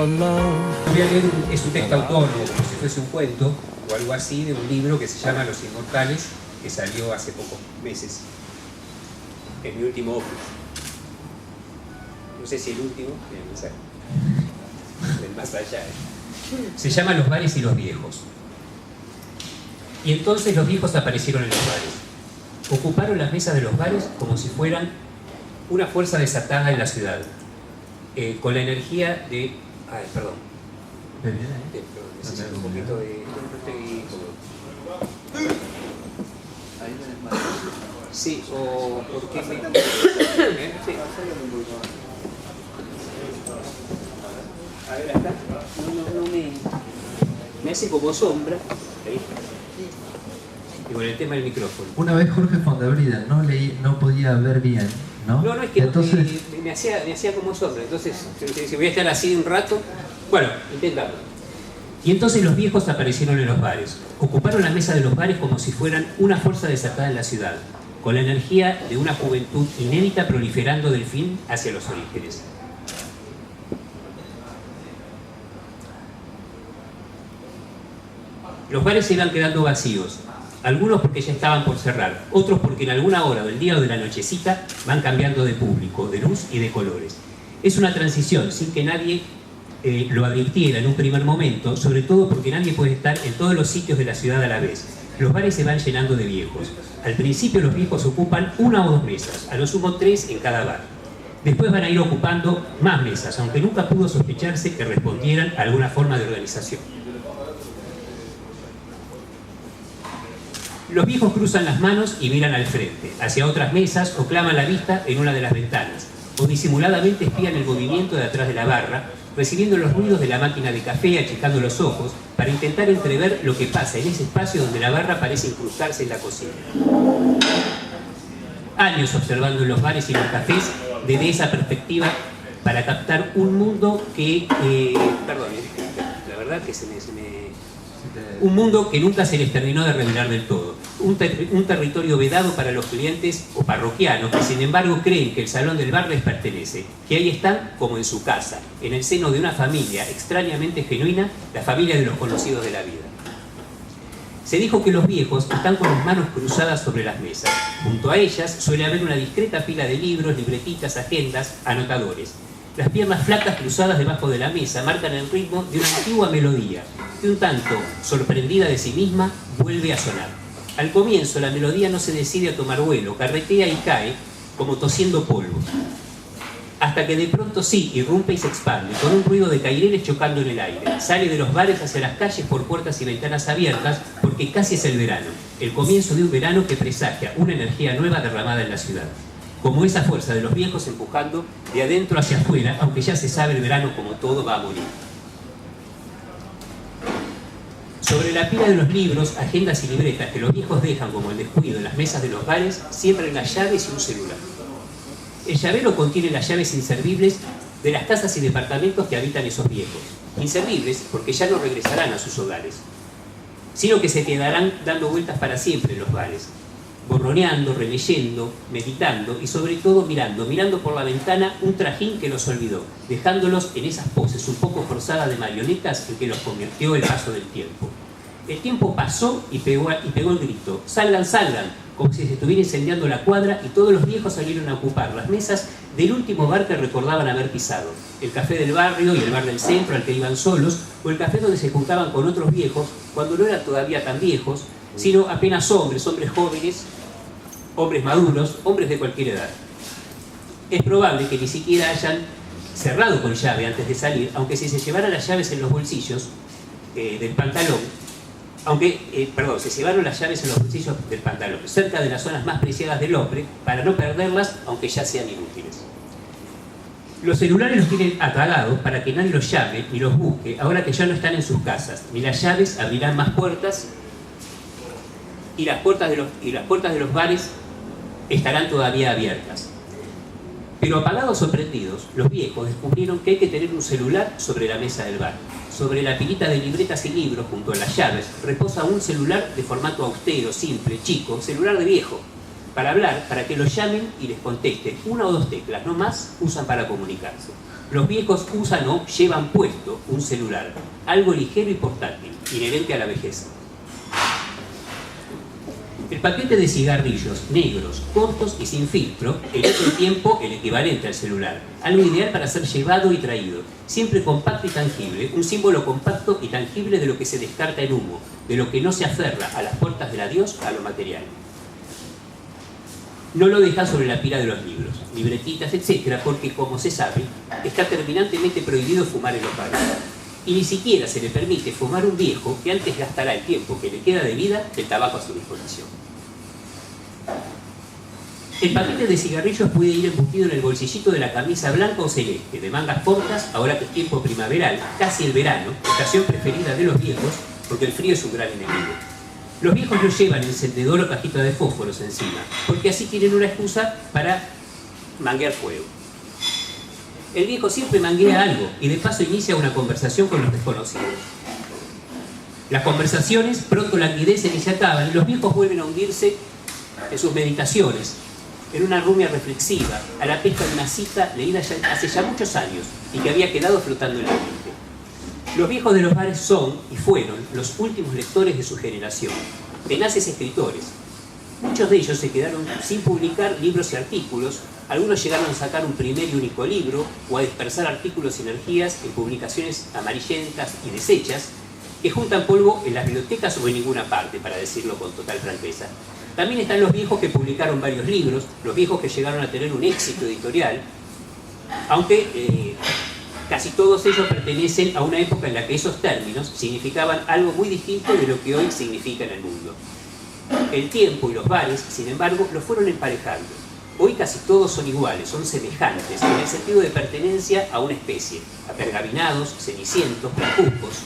Voy a leer es un texto autónomo, como si fuese un cuento o algo así, de un libro que se llama Los Inmortales, que salió hace pocos meses. Es mi último opus. No sé si el último, del más allá. Se llama Los bares y los viejos. Y entonces los viejos aparecieron en los bares. Ocuparon las mesas de los bares como si fueran una fuerza desatada en la ciudad, con la energía de... Ay, perdón. Necesito un poquito de... Sí, o... ¿Por qué me...? A ver, acá. No me hace como sombra. Ahí. Y con el tema del micrófono. Una vez Jorge Fondebrida no podía ver bien, ¿no? No, es que entonces... me hacía como sombra. Entonces, si voy a estar así un rato, bueno, intentamos. Y entonces los viejos aparecieron en los bares. Ocuparon la mesa de los bares como si fueran una fuerza desatada en la ciudad, con la energía de una juventud inédita proliferando del fin hacia los orígenes. Los bares se iban quedando vacíos, algunos porque ya estaban por cerrar, otros porque en alguna hora del día o de la nochecita van cambiando de público, de luz y de colores. Es una transición sin que nadie lo advirtiera en un primer momento, sobre todo porque nadie puede estar en todos los sitios de la ciudad a la vez. Los bares se van llenando de viejos. Al principio los viejos ocupan una o dos mesas, a lo sumo 3 en cada bar. Después van a ir ocupando más mesas, aunque nunca pudo sospecharse que respondieran a alguna forma de organización. Los viejos cruzan las manos y miran al frente, hacia otras mesas o claman la vista en una de las ventanas, o disimuladamente espían el movimiento de atrás de la barra, recibiendo los ruidos de la máquina de café, achicando los ojos, para intentar entrever lo que pasa en ese espacio donde la barra parece incrustarse en la cocina. Años observando en los bares y los cafés desde esa perspectiva para captar un mundo que... perdón, la verdad que un mundo que nunca se les terminó de revelar del todo. Un territorio vedado para los clientes o parroquianos que sin embargo creen que el salón del bar les pertenece, que ahí están como en su casa, en el seno de una familia extrañamente genuina, la familia de los conocidos de la vida. Se dijo que los viejos están con las manos cruzadas sobre las mesas. Junto a ellas suele haber una discreta pila de libros, libretitas, agendas, anotadores. Las piernas flacas cruzadas debajo de la mesa marcan el ritmo de una antigua melodía, que un tanto, sorprendida de sí misma, vuelve a sonar. Al comienzo la melodía no se decide a tomar vuelo, carretea y cae, como tosiendo polvo. Hasta que de pronto sí, irrumpe y se expande, con un ruido de caireles chocando en el aire. Sale de los bares hacia las calles por puertas y ventanas abiertas, porque casi es el verano, el comienzo de un verano que presagia una energía nueva derramada en la ciudad. Como esa fuerza de los viejos empujando de adentro hacia afuera, aunque ya se sabe el verano como todo va a morir. Sobre la pila de los libros, agendas y libretas que los viejos dejan como el descuido en las mesas de los bares, siempre hay unas llaves y un celular. El llavero contiene las llaves inservibles de las casas y departamentos que habitan esos viejos. Inservibles porque ya no regresarán a sus hogares, sino que se quedarán dando vueltas para siempre en los bares, borroneando, releyendo, meditando y sobre todo mirando por la ventana un trajín que los olvidó, dejándolos en esas poses un poco forzadas de marionetas en que los convirtió el paso del tiempo. El tiempo pasó y pegó el grito: ¡salgan, salgan!, como si se estuviera incendiando la cuadra, y todos los viejos salieron a ocupar las mesas del último bar que recordaban haber pisado, el café del barrio y el bar del centro al que iban solos, o el café donde se juntaban con otros viejos cuando no eran todavía tan viejos, sino apenas hombres jóvenes, hombres maduros, hombres de cualquier edad. Es probable que ni siquiera hayan cerrado con llave antes de salir, aunque si se llevaran las llaves en los bolsillos del pantalón, se llevaron las llaves en los bolsillos del pantalón, cerca de las zonas más preciadas del hombre, para no perderlas, aunque ya sean inútiles. Los celulares los tienen apagados para que nadie los llame ni los busque, ahora que ya no están en sus casas, ni las llaves abrirán más puertas, y las puertas de los bares estarán todavía abiertas. Pero apagados o prendidos, los viejos descubrieron que hay que tener un celular sobre la mesa del bar. Sobre la pilita de libretas y libros, junto a las llaves, reposa un celular de formato austero, simple, chico, celular de viejo. para hablar, para que los llamen y les contesten. Una o dos teclas, no más, usan para comunicarse. Los viejos usan o llevan puesto un celular, algo ligero y portátil, inherente a la vejez. El paquete de cigarrillos negros, cortos y sin filtro, el otro tiempo el equivalente al celular, algo ideal para ser llevado y traído, siempre compacto y tangible, un símbolo compacto y tangible de lo que se descarta en humo, de lo que no se aferra a las puertas del adiós, a lo material. No lo dejan sobre la pila de los libros, libretitas, etc., porque, como se sabe, está terminantemente prohibido fumar en los bares. Y ni siquiera se le permite fumar un viejo que antes gastará el tiempo que le queda de vida del tabaco a su disposición. El paquete de cigarrillos puede ir embutido en el bolsillito de la camisa blanca o celeste, de mangas cortas, ahora que es tiempo primaveral, casi el verano, estación preferida de los viejos, porque el frío es un gran enemigo. Los viejos no llevan encendedor o cajita de fósforos encima, porque así tienen una excusa para manguear fuego. El viejo siempre manguea algo y de paso inicia una conversación con los desconocidos. Las conversaciones pronto languidecen y se acaban y los viejos vuelven a hundirse en sus meditaciones, en una rumia reflexiva, a la pesca de una cita leída hace ya muchos años y que había quedado flotando en la mente. Los viejos de los bares son y fueron los últimos lectores de su generación, tenaces escritores. Muchos de ellos se quedaron sin publicar libros y artículos, algunos llegaron a sacar un primer y único libro o a dispersar artículos y energías en publicaciones amarillentas y deshechas que juntan polvo en las bibliotecas o en ninguna parte, para decirlo con total franqueza. También están los viejos que publicaron varios libros, los viejos que llegaron a tener un éxito editorial, aunque casi todos ellos pertenecen a una época en la que esos términos significaban algo muy distinto de lo que hoy significa en el mundo. El tiempo y los bares, sin embargo, los fueron emparejando. Hoy casi todos son iguales, son semejantes, en el sentido de pertenencia a una especie, apergabinados, cenicientos, blancuzcos.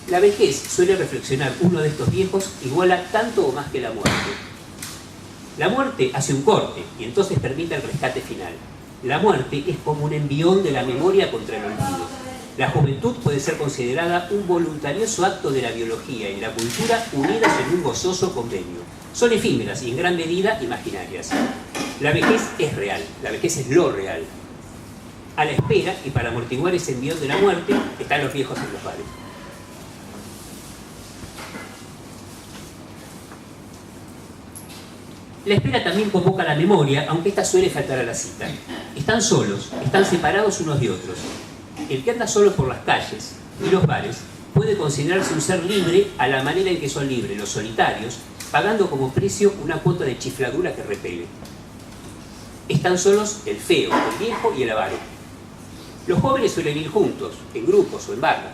La vejez, suele reflexionar uno de estos viejos, iguala tanto o más que la muerte. La muerte hace un corte y entonces permite el rescate final. La muerte es como un envión de la memoria contra el olvido. La juventud puede ser considerada un voluntarioso acto de la biología y la cultura unidas en un gozoso convenio. Son efímeras y en gran medida imaginarias. La vejez es real, la vejez es lo real. A la espera y para amortiguar ese envión de la muerte están los viejos en los bares. La espera también convoca la memoria, aunque ésta suele faltar a la cita. Están solos, están separados unos de otros. El que anda solo por las calles y los bares puede considerarse un ser libre a la manera en que son libres los solitarios, pagando como precio una cuota de chifladura que repele. Están solos el feo, el viejo y el avaro. Los jóvenes suelen ir juntos, en grupos o en barra.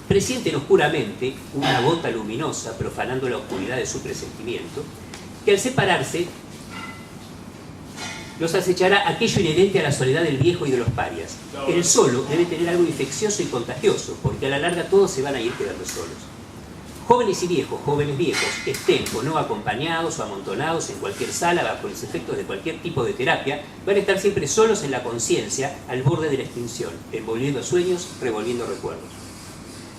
Presienten oscuramente una gota luminosa profanando la oscuridad de su presentimiento, que al separarse los acechará aquello inherente a la soledad del viejo y de los parias. El solo debe tener algo infeccioso y contagioso, porque a la larga todos se van a ir quedando solos. Jóvenes y viejos, jóvenes viejos, estén o no acompañados o amontonados en cualquier sala bajo los efectos de cualquier tipo de terapia, van a estar siempre solos en la conciencia, al borde de la extinción, envolviendo sueños, revolviendo recuerdos.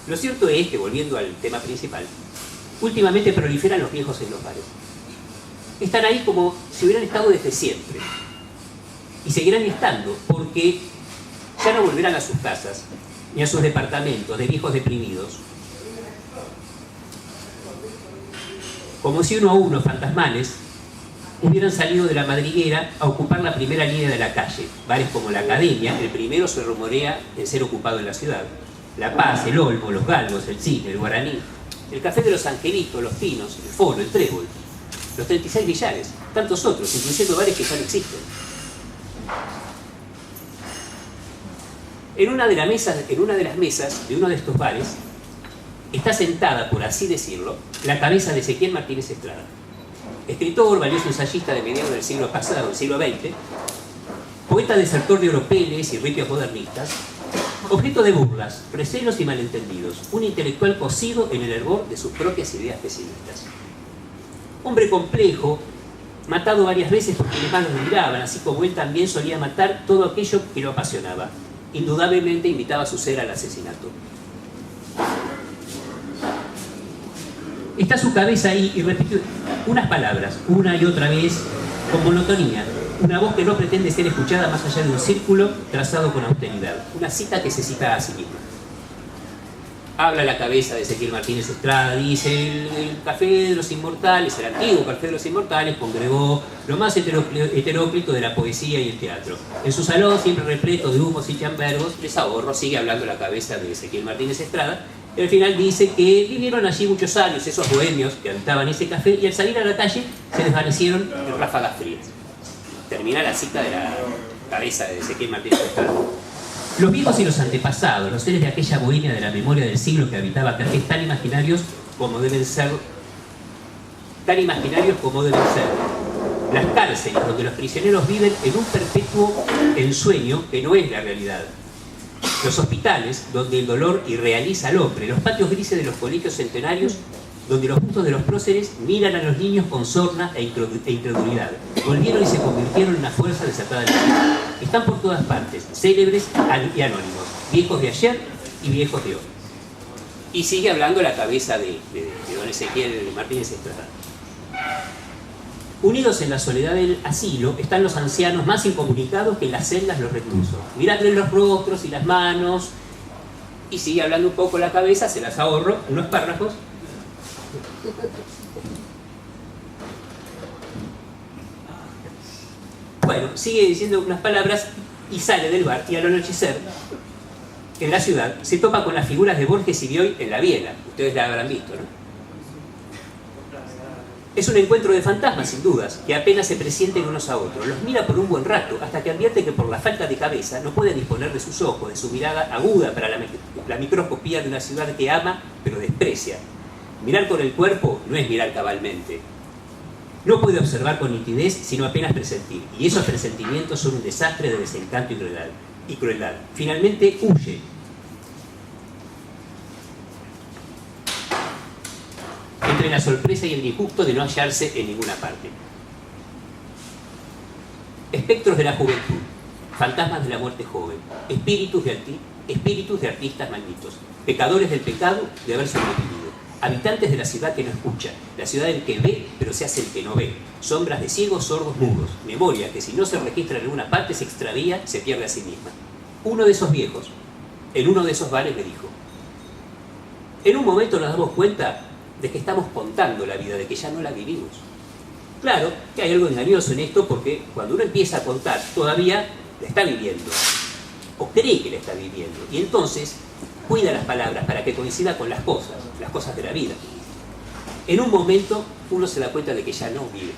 Lo cierto es que, volviendo al tema principal, últimamente proliferan los viejos en los bares. Están ahí como si hubieran estado desde siempre. Y seguirán estando, porque ya no volverán a sus casas, ni a sus departamentos de viejos deprimidos. Como si uno a uno, fantasmales, hubieran salido de la madriguera a ocupar la primera línea de la calle. Bares como la Academia, el primero se rumorea en ser ocupado en la ciudad. La Paz, el Olmo, los Galgos, el Cine, el Guaraní, el Café de los Angelitos, los Pinos, el Foro, el Trébol, los 36 Billares, tantos otros, incluyendo bares que ya no existen. En una de las mesas de uno de estos bares está sentada, por así decirlo, la cabeza de Ezequiel Martínez Estrada. Escritor, valioso ensayista de mediados del siglo pasado, del siglo XX, poeta desertor de oropeles y ripios modernistas, objeto de burlas, recelos y malentendidos, un intelectual cocido en el hervor de sus propias ideas pesimistas. Hombre complejo, matado varias veces por quienes más lo miraban, así como él también solía matar todo aquello que lo apasionaba. Indudablemente invitaba a su ser al asesinato. Está su cabeza ahí y repite unas palabras, una y otra vez, con monotonía. Una voz que no pretende ser escuchada más allá de un círculo trazado con austeridad. Una cita que se cita a sí misma. Habla la cabeza de Ezequiel Martínez Estrada, dice: el Café de los Inmortales, el antiguo Café de los Inmortales, congregó lo más heteróclito de la poesía y el teatro. En su salón, siempre repleto de humos y chambergos, les ahorro, sigue hablando la cabeza de Ezequiel Martínez Estrada, y al final dice que vivieron allí muchos años esos bohemios que habitaban ese café y al salir a la calle se desvanecieron en ráfagas frías. Termina la cita de la cabeza de Ezequiel Martínez Estrada. Los vivos y los antepasados, los seres de aquella bohemia de la memoria del siglo que habitaba cafés tan imaginarios como deben ser. Las cárceles donde los prisioneros viven en un perpetuo ensueño que no es la realidad. Los hospitales donde el dolor irrealiza al hombre. Los patios grises de los colegios centenarios donde los bustos de los próceres miran a los niños con sorna e incredulidad. Volvieron y se convirtieron en una fuerza desatada en la vida. Están por todas partes, célebres y anónimos, viejos de ayer y viejos de hoy. Y sigue hablando la cabeza de don Ezequiel Martínez Estrada. Unidos en la soledad del asilo están los ancianos más incomunicados que en las celdas los reclusos. Miradle los rostros y las manos. Y sigue hablando un poco la cabeza, se las ahorro, unos párrafos. Bueno, sigue diciendo unas palabras y sale del bar, y al anochecer, en la ciudad, se topa con las figuras de Borges y Bioy en la Biela. Ustedes la habrán visto, ¿no? Es un encuentro de fantasmas, sin dudas, que apenas se presienten unos a otros. Los mira por un buen rato, hasta que advierte que por la falta de cabeza no puede disponer de sus ojos, de su mirada aguda para la microscopía de una ciudad que ama, pero desprecia. Mirar con el cuerpo no es mirar cabalmente. No puede observar con nitidez, sino apenas presentir. Y esos presentimientos son un desastre de desencanto y crueldad. Finalmente huye. Entre la sorpresa y el disgusto de no hallarse en ninguna parte. Espectros de la juventud, fantasmas de la muerte joven, espíritus de artistas malditos, pecadores del pecado de haber sobrevivido, habitantes de la ciudad que no escucha, la ciudad del que ve pero se hace el que no ve, sombras de ciegos, sordos, mudos, memoria que si no se registra en alguna parte se extravía, se pierde a sí misma. Uno de esos viejos, en uno de esos bares me dijo: en un momento nos damos cuenta de que estamos contando la vida, de que ya no la vivimos. Claro que hay algo engañoso en esto, porque cuando uno empieza a contar, todavía la está viviendo, o cree que la está viviendo, y entonces cuida las palabras para que coincida con las cosas de la vida. En un momento uno se da cuenta de que ya no vive,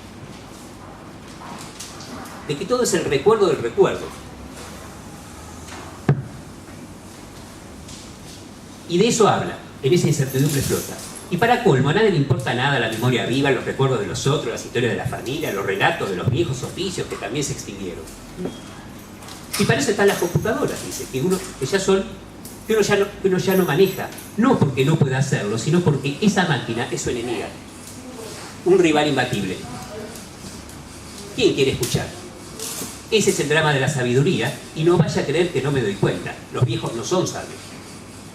de que todo es el recuerdo del recuerdo. Y de eso habla, en esa incertidumbre flota. Y para colmo, a nadie le importa nada la memoria viva, los recuerdos de los otros, las historias de la familia, los relatos de los viejos oficios que también se extinguieron. Y para eso están las computadoras, dice, que uno ya no maneja, no porque no pueda hacerlo, sino porque esa máquina es su enemiga, un rival imbatible. ¿Quién quiere escuchar? Ese es el drama de la sabiduría, y no vaya a creer que no me doy cuenta. Los viejos no son sabios.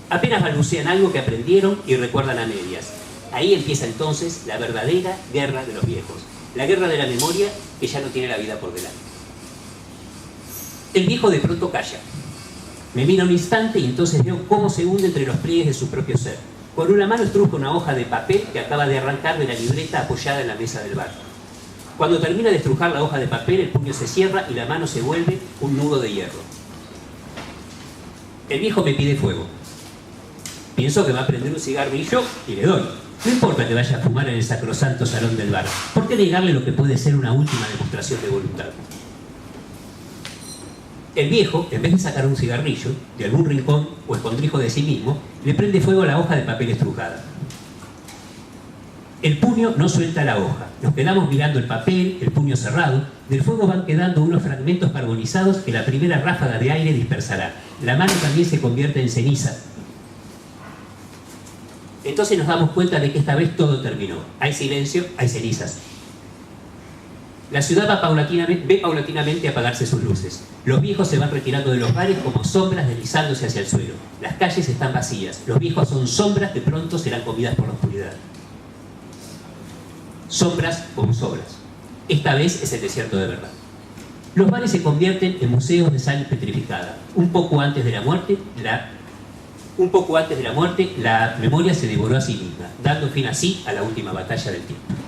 Apenas balbucean algo que aprendieron y recuerdan a medias. Ahí empieza entonces la verdadera guerra de los viejos. La guerra de la memoria que ya no tiene la vida por delante. El viejo de pronto calla. Me mira un instante y entonces veo cómo se hunde entre los pliegues de su propio ser. Con una mano estruja una hoja de papel que acaba de arrancar de la libreta apoyada en la mesa del bar. Cuando termina de estrujar la hoja de papel, el puño se cierra y la mano se vuelve un nudo de hierro. El viejo me pide fuego. Pienso que va a prender un cigarrillo y le doy. No importa que vaya a fumar en el sacrosanto salón del bar. ¿Por qué negarle lo que puede ser una última demostración de voluntad? El viejo, en vez de sacar un cigarrillo de algún rincón o escondrijo de sí mismo, le prende fuego a la hoja de papel estrujada. El puño no suelta la hoja. Nos quedamos mirando el papel, el puño cerrado. Del fuego van quedando unos fragmentos carbonizados que la primera ráfaga de aire dispersará. La mano también se convierte en ceniza. Entonces nos damos cuenta de que esta vez todo terminó. Hay silencio, hay cenizas. La ciudad ve paulatinamente apagarse sus luces. Los viejos se van retirando de los bares como sombras deslizándose hacia el suelo. Las calles están vacías. Los viejos son sombras que pronto serán comidas por la oscuridad. sombras o zozobras. Esta vez es el desierto de verdad. Los bares se convierten en museos de sal petrificada. Un poco antes de la muerte, la memoria se devoró a sí misma, dando fin así a la última batalla del tiempo.